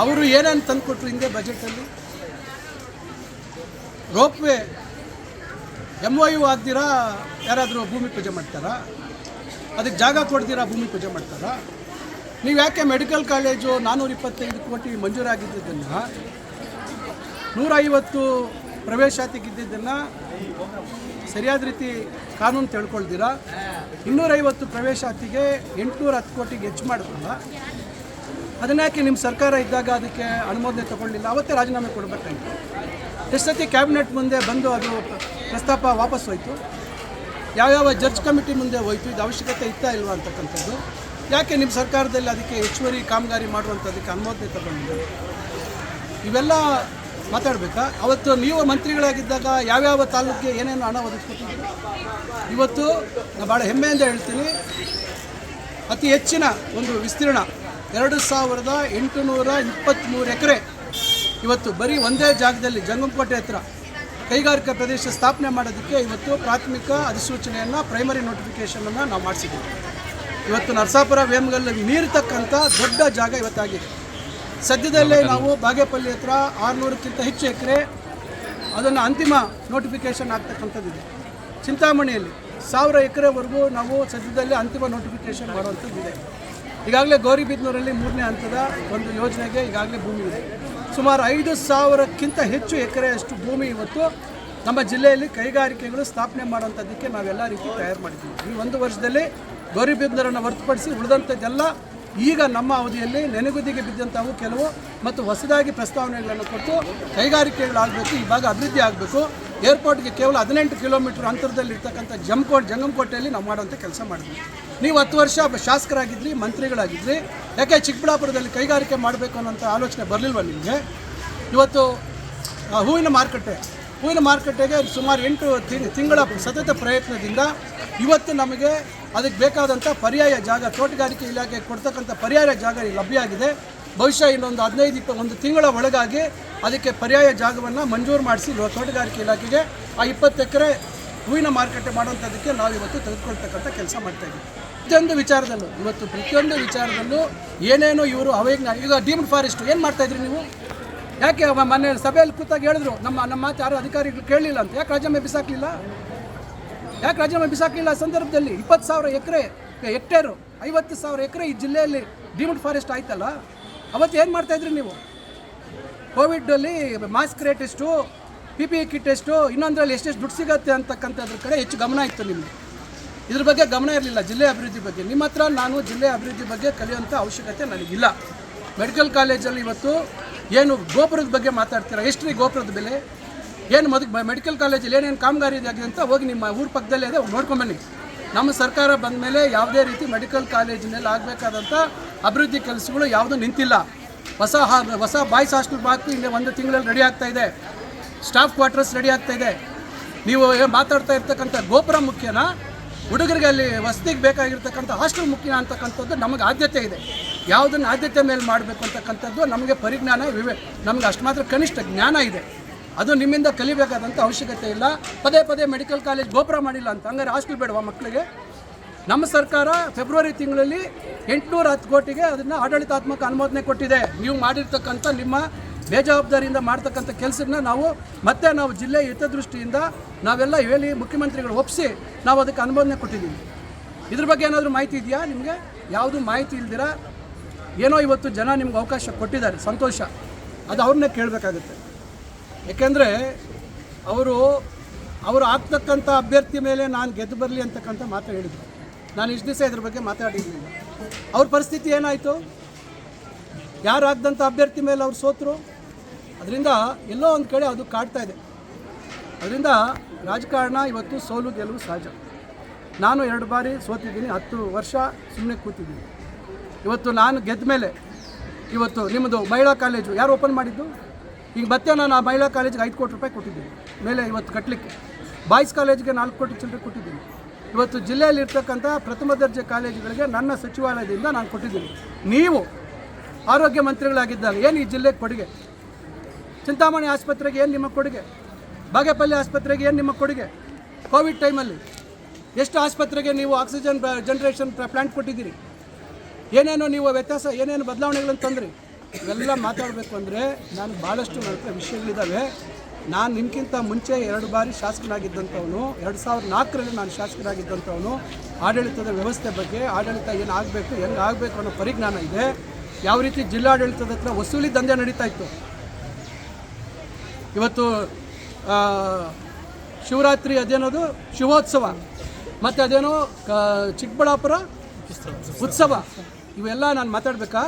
ಅವರು ಏನೇನು ತಂದು ಕೊಟ್ಟರು ಹಿಂದೆ ಬಜೆಟಲ್ಲಿ? ರೋಪ್ವೇ MOU ಆಗ್ದಿರಾ ಯಾರಾದರೂ ಭೂಮಿ ಪೂಜೆ ಮಾಡ್ತಾರಾ? ಅದಕ್ಕೆ ಜಾಗ ಕೊಡ್ದಿರಾ ಭೂಮಿ ಪೂಜೆ ಮಾಡ್ತಾರಾ? ನೀವು ಯಾಕೆ ಮೆಡಿಕಲ್ ಕಾಲೇಜು 425 ಕೋಟಿ ಮಂಜೂರಾಗಿದ್ದನ್ನು 150 ಪ್ರವೇಶಾತಿಗಿದ್ದನ್ನು ಸರಿಯಾದ ರೀತಿ ಕಾನೂನು ತಿಳ್ಕೊಳ್ದಿರಾ 250 ಪ್ರವೇಶಾತಿಗೆ 810 ಕೋಟಿಗೆ ಹೆಚ್ಚು ಮಾಡಿದ್ರಲ್ಲ, ಅದನ್ನ್ಯಾಕೆ ನಿಮ್ಮ ಸರ್ಕಾರ ಇದ್ದಾಗ ಅದಕ್ಕೆ ಅನುಮೋದನೆ ತಗೊಳ್ಳಿಲ್ಲ? ಅವತ್ತೇ ರಾಜೀನಾಮೆ ಕೊಡಬೇಕಾಗಿತ್ತು. ಎಷ್ಟು ಸತಿ ಕ್ಯಾಬಿನೆಟ್ ಮುಂದೆ ಬಂದು ಅದು ಪ್ರಸ್ತಾಪ ವಾಪಸ್ ಹೋಯಿತು? ಯಾವ್ಯಾವ ಜಡ್ಜ್ ಕಮಿಟಿ ಮುಂದೆ ಹೋಯಿತು? ಇದು ಅವಶ್ಯಕತೆ ಇತ್ತಾ ಇಲ್ವಾ ಅಂತಕ್ಕಂಥದ್ದು. ಯಾಕೆ ನಿಮ್ಮ ಸರ್ಕಾರದಲ್ಲಿ ಅದಕ್ಕೆ ಹೆಚ್ಚುವರಿ ಕಾಮಗಾರಿ ಮಾಡುವಂಥದ್ದಕ್ಕೆ ಅನುಮೋದನೆ ತಗೊಂಡಿಲ್ಲ? ಇವೆಲ್ಲ ಮಾತಾಡಬೇಕಾ? ಅವತ್ತು ನೀವು ಮಂತ್ರಿಗಳಾಗಿದ್ದಾಗ ಯಾವ್ಯಾವ ತಾಲೂಕಿಗೆ ಏನೇನು ಹಣ ಒದಗಿಸ್ಕೊಟ್ಟಿದ್ರು? ಇವತ್ತು ನಾನು ಭಾಳ ಹೆಮ್ಮೆಯಿಂದ ಹೇಳ್ತೀನಿ, ಅತಿ ಹೆಚ್ಚಿನ ಒಂದು ವಿಸ್ತೀರ್ಣ 2823 ಎಕರೆ ಇವತ್ತು ಬರೀ ಒಂದೇ ಜಾಗದಲ್ಲಿ ಜಂಗಮಕೋಟೆ ಹತ್ರ ಕೈಗಾರಿಕಾ ಪ್ರದೇಶ ಸ್ಥಾಪನೆ ಮಾಡೋದಕ್ಕೆ ಇವತ್ತು ಪ್ರಾಥಮಿಕ ಅಧಿಸೂಚನೆಯನ್ನು, ಪ್ರೈಮರಿ ನೋಟಿಫಿಕೇಷನನ್ನು ನಾವು ಮಾಡಿಸಿದ್ದೀವಿ. ಇವತ್ತು ನರಸಾಪುರ ವೇಮಗಲ್ ಮೀರತಕ್ಕಂಥ ದೊಡ್ಡ ಜಾಗ ಇವತ್ತಾಗಿದೆ. ಸದ್ಯದಲ್ಲೇ ನಾವು ಬಾಗೇಪಲ್ಲಿ ಹತ್ರ 600ಕ್ಕಿಂತ ಹೆಚ್ಚು ಎಕರೆ ಅದನ್ನು ಅಂತಿಮ ನೋಟಿಫಿಕೇಷನ್ ಆಗ್ತಕ್ಕಂಥದ್ದಿದೆ. ಚಿಂತಾಮಣಿಯಲ್ಲಿ 1000 ಎಕರೆವರೆಗೂ ನಾವು ಸದ್ಯದಲ್ಲೇ ಅಂತಿಮ ನೋಟಿಫಿಕೇಷನ್ ಮಾಡುವಂಥದ್ದಿದೆ. ಈಗಾಗಲೇ ಗೌರಿಬಿದನೂರಲ್ಲಿ 3ನೇ ಹಂತದ ಒಂದು ಯೋಜನೆಗೆ ಈಗಾಗಲೇ ಭೂಮಿ ಇದೆ. ಸುಮಾರು 5000ಕ್ಕಿಂತ ಹೆಚ್ಚು ಎಕರೆಯಷ್ಟು ಭೂಮಿ ಇವತ್ತು ನಮ್ಮ ಜಿಲ್ಲೆಯಲ್ಲಿ ಕೈಗಾರಿಕೆಗಳು ಸ್ಥಾಪನೆ ಮಾಡುವಂಥದ್ದಕ್ಕೆ ನಾವೆಲ್ಲ ರೀತಿ ತಯಾರು ಮಾಡಿದ್ದೀವಿ. ಈ ಒಂದು ವರ್ಷದಲ್ಲಿ ಗೌರಿಬಿದನೂರನ್ನು ಹೊರತುಪಡಿಸಿ ಉಳಿದಂಥದ್ದೆಲ್ಲ ಈಗ ನಮ್ಮ ಅವಧಿಯಲ್ಲಿ ನೆನೆಗುದಿಗೆ ಬಿದ್ದಂಥವು ಕೆಲವು ಮತ್ತು ಹೊಸದಾಗಿ ಪ್ರಸ್ತಾವನೆಗಳನ್ನು ಕೊಟ್ಟು ಕೈಗಾರಿಕೆಗಳಾಗಬೇಕು, ಈ ಭಾಗ ಅಭಿವೃದ್ಧಿ ಆಗಬೇಕು. ಏರ್ಪೋರ್ಟ್ಗೆ ಕೇವಲ 18 ಕಿಲೋಮೀಟರ್ ಅಂತರದಲ್ಲಿ ಇರ್ತಕ್ಕಂಥ ಜಂಗಮಕೋಟೆಯಲ್ಲಿ ನಾವು ಮಾಡುವಂಥ ಕೆಲಸ ಮಾಡಿದ್ವಿ. ನೀವು 10 ವರ್ಷ ಶಾಸಕರಾಗಿದ್ರಿ, ಮಂತ್ರಿಗಳಾಗಿದ್ರಿ, ಯಾಕೆ ಚಿಕ್ಕಬಳ್ಳಾಪುರದಲ್ಲಿ ಕೈಗಾರಿಕೆ ಮಾಡಬೇಕು ಅನ್ನೋಂಥ ಆಲೋಚನೆ ಬರಲಿಲ್ವ ನಿಮಗೆ? ಇವತ್ತು ಹೂವಿನ ಮಾರುಕಟ್ಟೆಗೆ ಸುಮಾರು 8 ತಿಂಗಳ ಸತತ ಪ್ರಯತ್ನದಿಂದ ಇವತ್ತು ನಮಗೆ ಅದಕ್ಕೆ ಬೇಕಾದಂಥ ಪರ್ಯಾಯ ಜಾಗ, ತೋಟಗಾರಿಕೆ ಇಲಾಖೆಗೆ ಕೊಡ್ತಕ್ಕಂಥ ಪರ್ಯಾಯ ಜಾಗ ಲಭ್ಯ ಆಗಿದೆ. ಬಹುಶಃ ಇನ್ನೊಂದು 15-21 ತಿಂಗಳ ಒಳಗಾಗಿ ಅದಕ್ಕೆ ಪರ್ಯಾಯ ಜಾಗವನ್ನು ಮಂಜೂರು ಮಾಡಿಸಿ ತೋಟಗಾರಿಕೆ ಇಲಾಖೆಗೆ ಆ 20 ಎಕರೆ ಹೂವಿನ ಮಾರುಕಟ್ಟೆ ಮಾಡುವಂಥದ್ದಕ್ಕೆ ನಾವು ಇವತ್ತು ತೆಗೆದುಕೊಳ್ತಕ್ಕಂಥ ಕೆಲಸ ಮಾಡ್ತಾಯಿದ್ದೀವಿ. ಪ್ರತಿಯೊಂದು ವಿಚಾರದಲ್ಲೂ ಏನೇನೋ ಇವರು ಅವೈಜ್ಞಾನ. ಈಗ ಡೀಮ್ಡ್ ಫಾರೆಸ್ಟ್ ಏನು ಮಾಡ್ತಾಯಿದ್ರಿ ನೀವು? ಯಾಕೆ ಮೊನ್ನೆ ಸಭೆಯಲ್ಲಿ ಕೂತಾಗ ಹೇಳಿದ್ರು ನಮ್ಮ ಮಾತು ಯಾರು ಅಧಿಕಾರಿಗಳು ಕೇಳಲಿಲ್ಲ ಅಂತ. ಯಾಕೆ ರಾಜೀನಾಮೆ ಬಿಸಾಕಲಿಲ್ಲ? ಸಂದರ್ಭದಲ್ಲಿ 20,000 ಹೆಕ್ಟೇರು 50,000 ಎಕರೆ ಈ ಜಿಲ್ಲೆಯಲ್ಲಿ ಡೀಮ್ಡ್ ಫಾರೆಸ್ಟ್ ಆಯ್ತಲ್ಲ. ಅವತ್ತು ಏನು ಮಾಡ್ತಾಯಿದ್ರಿ ನೀವು? ಕೋವಿಡಲ್ಲಿ ಮಾಸ್ಕ್ ರೇಟ್ ಎಷ್ಟು, PPE ಕಿಟ್ ಎಷ್ಟು, ಇನ್ನೊಂದರಲ್ಲಿ ಎಷ್ಟೆಷ್ಟು ದುಡ್ಡು ಸಿಗುತ್ತೆ ಅಂತಕ್ಕಂಥದ್ರ ಕಡೆ ಹೆಚ್ಚು ಗಮನ ಇತ್ತು ನಿಮಗೆ. ಇದ್ರ ಬಗ್ಗೆ ಗಮನ ಇರಲಿಲ್ಲ. ಜಿಲ್ಲೆ ಅಭಿವೃದ್ಧಿ ಬಗ್ಗೆ ನಿಮ್ಮ ಹತ್ರ ನಾನು ಜಿಲ್ಲೆ ಅಭಿವೃದ್ಧಿ ಬಗ್ಗೆ ಕಲಿಯುವಂಥ ಅವಶ್ಯಕತೆ ನನಗಿಲ್ಲ. ಮೆಡಿಕಲ್ ಕಾಲೇಜಲ್ಲಿ ಇವತ್ತು ಏನು ಗೋಪುರದ ಬಗ್ಗೆ ಮಾತಾಡ್ತೀರಾ? ಎಷ್ಟು ರೀ ಗೋಪುರದ ಬೆಲೆ? ಏನು ಮೆಡಿಕಲ್ ಕಾಲೇಜಲ್ಲಿ ಏನೇನು ಕಾಮಗಾರಿ ಆಗಿದೆ ಅಂತ ಹೋಗಿ ನಿಮ್ಮ ಊರ ಪಕ್ಕದಲ್ಲೇ ಇದೆ, ನೋಡ್ಕೊಂಬನ್ನಿ. ನಮ್ಮ ಸರ್ಕಾರ ಬಂದ ಮೇಲೆ ಯಾವುದೇ ರೀತಿ ಮೆಡಿಕಲ್ ಕಾಲೇಜಿನಲ್ಲಿ ಆಗಬೇಕಾದಂಥ ಅಭಿವೃದ್ಧಿ ಕೆಲಸಗಳು ಯಾವುದೂ ನಿಂತಿಲ್ಲ. ಹೊಸ ಬಾಯ್ಸ್ ಹಾಸ್ಟೆಲ್ ಬಾಕು ಇಲ್ಲಿ 1 ತಿಂಗಳಲ್ಲಿ ರೆಡಿ ಆಗ್ತಾಯಿದೆ. ಸ್ಟಾಫ್ ಕ್ವಾರ್ಟರ್ಸ್ ರೆಡಿ ಆಗ್ತಾಯಿದೆ. ನೀವು ಮಾತಾಡ್ತಾ ಇರ್ತಕ್ಕಂಥ ಗೋಪುರ ಮುಖ್ಯನಾ, ಹುಡುಗರಿಗೆ ಅಲ್ಲಿ ವಸತಿಗೆ ಬೇಕಾಗಿರ್ತಕ್ಕಂಥ ಹಾಸ್ಟೆಲ್ ಮುಖ್ಯ ಅಂತಕ್ಕಂಥದ್ದು ನಮಗೆ ಆದ್ಯತೆ ಇದೆ. ಯಾವುದನ್ನು ಆದ್ಯತೆ ಮೇಲೆ ಮಾಡಬೇಕು ಅಂತಕ್ಕಂಥದ್ದು ನಮಗೆ ಪರಿಜ್ಞಾನ ನಮಗೆ ಅಷ್ಟು ಮಾತ್ರ ಕನಿಷ್ಠ ಜ್ಞಾನ ಇದೆ. ಅದು ನಿಮ್ಮಿಂದ ಕಲಿಬೇಕಾದಂಥ ಅವಶ್ಯಕತೆ ಇಲ್ಲ. ಪದೇ ಮೆಡಿಕಲ್ ಕಾಲೇಜ್ ಗೋಪುರ ಮಾಡಿಲ್ಲ ಅಂತ ಹಂಗಾರೆ ಹಾಸ್ಟೆಲ್ ಬೇಡವಾ ಮಕ್ಕಳಿಗೆ? ನಮ್ಮ ಸರ್ಕಾರ ಫೆಬ್ರವರಿ ತಿಂಗಳಲ್ಲಿ 810 ಕೋಟಿಗೆ ಅದನ್ನು ಆಡಳಿತಾತ್ಮಕ ಅನುಮೋದನೆ ಕೊಟ್ಟಿದೆ. ನೀವು ಮಾಡಿರ್ತಕ್ಕಂಥ ನಿಮ್ಮ ಬೇಜವಾಬ್ದಾರಿಯಿಂದ ಮಾಡ್ತಕ್ಕಂಥ ಕೆಲಸನ ನಾವು ಜಿಲ್ಲೆಯ ಹಿತದೃಷ್ಟಿಯಿಂದ ನಾವೆಲ್ಲ ಹೇಳಿ ಮುಖ್ಯಮಂತ್ರಿಗಳು ಒಪ್ಪಿಸಿ ನಾವು ಅದಕ್ಕೆ ಅನುಮೋದನೆ ಕೊಟ್ಟಿದ್ದೀವಿ. ಇದ್ರ ಬಗ್ಗೆ ಏನಾದರೂ ಮಾಹಿತಿ ಇದೆಯಾ ನಿಮಗೆ? ಯಾವುದೂ ಮಾಹಿತಿ ಇಲ್ದಿರ ಏನೋ ಇವತ್ತು ಜನ ನಿಮ್ಗೆ ಅವಕಾಶ ಕೊಟ್ಟಿದ್ದಾರೆ, ಸಂತೋಷ. ಅದು ಅವ್ರನ್ನೇ ಕೇಳಬೇಕಾಗುತ್ತೆ. ಏಕೆಂದರೆ ಅವರು ಆಗ್ತಕ್ಕಂಥ ಅಭ್ಯರ್ಥಿ ಮೇಲೆ ನಾನು ಗೆದ್ದು ಬರಲಿ ಅಂತಕ್ಕಂಥ ಮಾತು ಹೇಳಿದರು. ನಾನು ಇಷ್ಟು ದಿವಸ ಇದ್ರ ಬಗ್ಗೆ ಮಾತಾಡಿರಲಿಲ್ಲ. ಅವ್ರ ಪರಿಸ್ಥಿತಿ ಏನಾಯಿತು? ಯಾರಾಗ್ದಂಥ ಅಭ್ಯರ್ಥಿ ಮೇಲೆ ಅವ್ರು ಸೋತರು. ಅದರಿಂದ ಎಲ್ಲೋ ಒಂದು ಕಡೆ ಅದು ಕಾಡ್ತಾ ಇದೆ. ಅದರಿಂದ ರಾಜಕಾರಣ ಇವತ್ತು ಸೋಲು ಗೆಲುವು ಸಹಜ. ನಾನು 2 ಬಾರಿ ಸೋತಿದ್ದೀನಿ, 10 ವರ್ಷ ಸುಮ್ಮನೆ ಕೂತಿದ್ದೀನಿ. ಇವತ್ತು ನಾನು ಗೆದ್ದ ಮೇಲೆ ಇವತ್ತು ನಿಮ್ಮದು ಮಹಿಳಾ ಕಾಲೇಜು ಯಾರು ಓಪನ್ ಮಾಡಿದ್ದು? ಈಗ ಮತ್ತೆ ನಾನು ಆ ಮಹಿಳಾ ಕಾಲೇಜಿಗೆ 5 ಕೋಟಿ ರೂಪಾಯಿ ಕೊಟ್ಟಿದ್ದೀನಿ ಮೇಲೆ ಇವತ್ತು ಕಟ್ಟಲಿಕ್ಕೆ. ಬಾಯ್ಸ್ ಕಾಲೇಜಿಗೆ 4 ಕೋಟಿ ಚಿಲ್ಲರೆ ಕೊಟ್ಟಿದ್ದೀನಿ. ಇವತ್ತು ಜಿಲ್ಲೆಯಲ್ಲಿರ್ತಕ್ಕಂಥ ಪ್ರಥಮ ದರ್ಜೆ ಕಾಲೇಜುಗಳಿಗೆ ನನ್ನ ಸಚಿವಾಲಯದಿಂದ ನಾನು ಕೊಟ್ಟಿದ್ದೀನಿ. ನೀವು ಆರೋಗ್ಯ ಮಂತ್ರಿಗಳಾಗಿದ್ದಾಗ ಏನು ಈ ಜಿಲ್ಲೆಗೆ ಕೊಡುಗೆ? ಚಿಂತಾಮಣಿ ಆಸ್ಪತ್ರೆಗೆ ಏನು ನಿಮ್ಮ ಕೊಡುಗೆ? ಬಾಗೇಪಲ್ಲಿ ಆಸ್ಪತ್ರೆಗೆ ಏನು ನಿಮ್ಮ ಕೊಡುಗೆ? ಕೋವಿಡ್ ಟೈಮಲ್ಲಿ ಎಷ್ಟು ಆಸ್ಪತ್ರೆಗೆ ನೀವು ಆಕ್ಸಿಜನ್ ಜನರೇಷನ್ ಪ್ಲ್ಯಾಂಟ್ ಕೊಟ್ಟಿದ್ದೀರಿ? ಏನೇನೋ ನೀವು ವ್ಯತ್ಯಾಸ, ಏನೇನು ಬದಲಾವಣೆಗಳನ್ನು ತಂದ್ರಿ? ಇವೆಲ್ಲ ಮಾತಾಡಬೇಕು ಅಂದರೆ ನಾನು ಭಾಳಷ್ಟು ನನ್ನ ಹತ್ರ ವಿಷಯಗಳಿದ್ದಾವೆ. ನಾನು ನಿಮ್ಗಿಂತ ಮುಂಚೆ 2 ಬಾರಿ ಶಾಸಕನಾಗಿದ್ದಂಥವನು, 2004ರಲ್ಲಿ ನಾನು ಶಾಸಕನಾಗಿದ್ದಂಥವನು. ಆಡಳಿತದ ವ್ಯವಸ್ಥೆ ಬಗ್ಗೆ, ಆಡಳಿತ ಏನು ಆಗಬೇಕು, ಹೆಂಗೆ ಆಗಬೇಕು ಅನ್ನೋ ಪರಿಜ್ಞಾನ ಇದೆ. ಯಾವ ರೀತಿ ಜಿಲ್ಲಾಡಳಿತದ ಹತ್ರ ವಸೂಲಿ ದಂಧೆ ನಡೀತಾ ಇತ್ತು. ಇವತ್ತು ಶಿವರಾತ್ರಿ ಅದೇನೋದು ಶಿವೋತ್ಸವ, ಮತ್ತು ಅದೇನೋ ಚಿಕ್ಕಬಳ್ಳಾಪುರ ಉತ್ಸವ, ಇವೆಲ್ಲ ನಾನು ಮಾತಾಡಬೇಕಾ?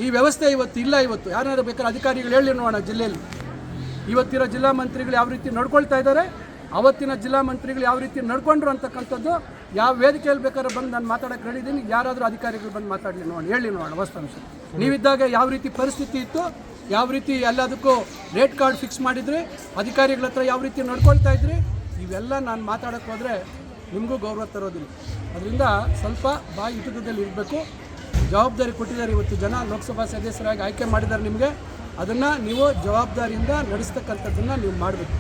ಈ ವ್ಯವಸ್ಥೆ ಇವತ್ತು ಇಲ್ಲ. ಇವತ್ತು ಯಾರು ಬೇಕಾದ್ರೆ ಅಧಿಕಾರಿಗಳು ಹೇಳಿ ನೋಡೋಣ. ಜಿಲ್ಲೆಯಲ್ಲಿ ಇವತ್ತಿರೋ ಜಿಲ್ಲಾ ಮಂತ್ರಿಗಳು ಯಾವ ರೀತಿ ನಡ್ಕೊಳ್ತಾ ಇದ್ದಾರೆ, ಅವತ್ತಿನ ಜಿಲ್ಲಾ ಮಂತ್ರಿಗಳು ಯಾವ ರೀತಿ ನಡ್ಕೊಂಡ್ರು ಅಂತಕ್ಕಂಥದ್ದು ಯಾವ ವೇದಿಕೆಯಲ್ಲಿ ಬೇಕಾದ್ರೆ ಬಂದು ನಾನು ಮಾತಾಡೋಕ್ಕೆ ಹೇಳಿದ್ದೀನಿ. ಯಾರಾದರೂ ಅಧಿಕಾರಿಗಳು ಬಂದು ಮಾತಾಡಲಿ ನೋಡೋಣ, ಹೇಳಿ ನೋಡೋಣ ವಾಸ್ತವಾಂಶ. ನೀವಿದ್ದಾಗ ಯಾವ ರೀತಿ ಪರಿಸ್ಥಿತಿ ಇತ್ತು, ಯಾವ ರೀತಿ ಎಲ್ಲದಕ್ಕೂ ರೇಟ್ ಕಾರ್ಡ್ ಫಿಕ್ಸ್ ಮಾಡಿದ್ರಿ, ಅಧಿಕಾರಿಗಳ ಹತ್ರ ಯಾವ ರೀತಿ ನಡ್ಕೊಳ್ತಾ ಇದ್ರಿ, ಇವೆಲ್ಲ ನಾನು ಮಾತಾಡೋಕ್ಕೆ ಹೋದರೆ ನಿಮಗೂ ಗೌರವ ತರೋದಿಲ್ಲ. ಅದರಿಂದ ಸ್ವಲ್ಪ ಬಾಯಿ ಹಿಡಿತದಲ್ಲಿ ಇರಬೇಕು. ಜವಾಬ್ದಾರಿ ಕೊಟ್ಟಿದ್ದಾರೆ ಇವತ್ತು ಜನ, ಲೋಕಸಭಾ ಸದಸ್ಯರಾಗಿ ಆಯ್ಕೆ ಮಾಡಿದ್ದಾರೆ ನಿಮಗೆ. ಅದನ್ನು ನೀವು ಜವಾಬ್ದಾರಿಯಿಂದ ನಡೆಸ್ತಕ್ಕಂಥದ್ದನ್ನು ನೀವು ಮಾಡಬೇಕು.